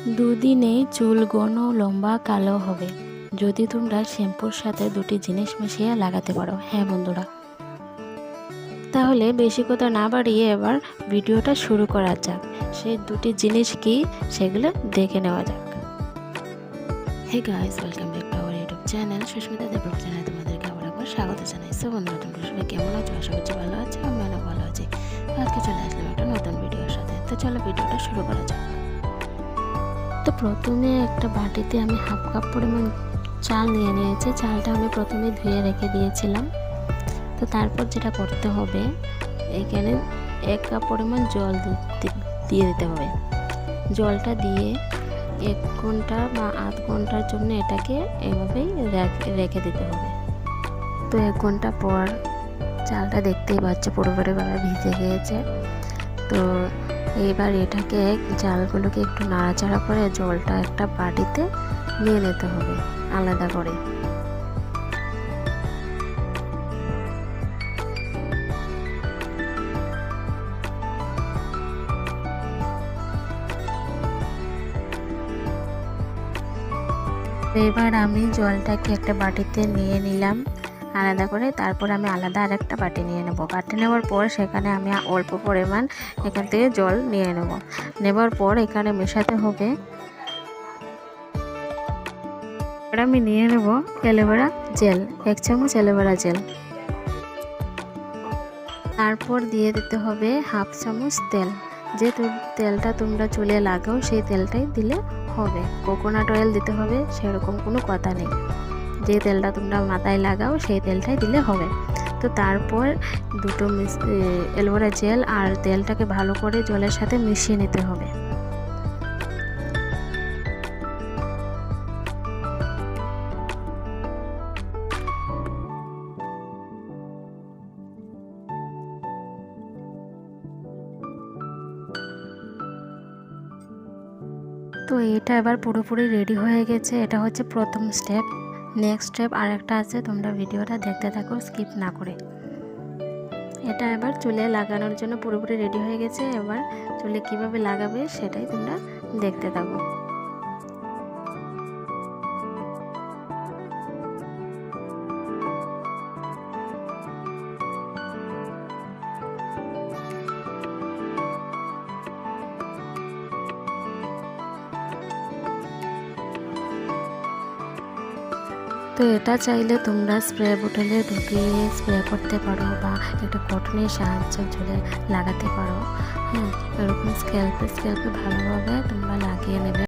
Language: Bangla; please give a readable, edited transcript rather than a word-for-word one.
দুদিনেই চুল ঘন লম্বা কালো হবে যদি তোমরা শ্যাম্পুর সাথে দুটি জিনিস মিশিয়ে লাগাতে পারো। হ্যাঁ বন্ধুরা, তাহলে বেশি কথা না বাড়িয়ে এবার ভিডিওটা শুরু করা যাক। সেই দুটি জিনিস কি সেগুলো দেখে নেওয়া যাক। Hey guys, welcome back to our YouTube channel Susmita Deb চ্যানেলে তোমাদেরকে আবার একবার স্বাগত জানাই। সো বন্ধুরা, তোমরা সবাই কেমন আছো? আশা করছি ভালো আছো, আমিও ভালো আছি। আজকে চলে আসলাম একটা নতুন ভিডিওর সাথে। তো চলো ভিডিওটা শুরু করা যাক। তো প্রথমে একটা বাটিতে আমি হাফ কাপ পরিমাণ চাল নিয়ে নিয়েছি। চালটা আমি প্রথমে ধুয়ে রেখে দিয়েছিলাম। তো তারপর যেটা করতে হবে, এখানে 1 কাপ পরিমাণ জল দিয়ে দিতে হবে। জলটা দিয়ে 1 ঘন্টা বা আধ ঘন্টার জন্য এটাকে এভাবেই রেখে দিতে হবে। তো 1 ঘন্টা পর চালটা দেখতেই পাচ্ছ পুরোপুরিভাবে ভিজে গিয়েছে। তো এবার এটাকে চালগুলোকে একটু নাড়াচাড়া করে জলটা একটা বাটিতে নিয়ে নিতে হবে আলাদা করে। এবার আমি জলটাকে একটা বাটিতে নিয়ে নিলাম আলাদা করে। তারপর আমি আলাদা আরেকটা বাটি নিয়ে নেব। বাটি নেওয়ার পর সেখানে আমি অল্প পরিমাণ এখান থেকে জল নিয়ে নেবার পর এখানে মেশাতে হবে। এবার আমি নিয়ে নেব অ্যালোভেরা জেল, 1 চামচ অ্যালোভেরা জেল। তারপর দিয়ে দিতে হবে হাফ চামচ তেল। যে তেলটা তোমরা চুলে লাগাও সেই তেলটাই দিলে হবে। কোকোনাট অয়েল দিতে হবে সেরকম কোনো কথা নেই। যে তেলটা তোমরা মাথায় লাগাও সেই তেলটাই দিলে হবে। তো তারপর দুটো অ্যালোভেরা জেল আর তেলটাকে ভালো করে জলের সাথে মিশিয়ে নিতে হবে। তো এটা এবার পুরোপুরি রেডি হয়ে গেছে। এটা হচ্ছে প্রথম স্টেপ। নেক্সট স্টেপ আরেকটা আছে, তোমরা ভিডিওটা দেখতে থাকো স্কিপ না করে। এটা এবার চুলে লাগানোর জন্য পুরোপুরি রেডি হয়ে গেছে। এবার চুলে কিভাবে লাগাবে সেটাই তোমরা দেখতে থাকো। তো এটা চাইলে তোমরা স্প্রে বোতলে ঢুকিয়ে স্প্রে করতে পারো বা একটা কটনের সাহায্যে চুলে লাগাতে পারো। হ্যাঁ, এরকম স্ক্যাল্পে ভালোভাবে তোমরা লাগিয়ে নেবে।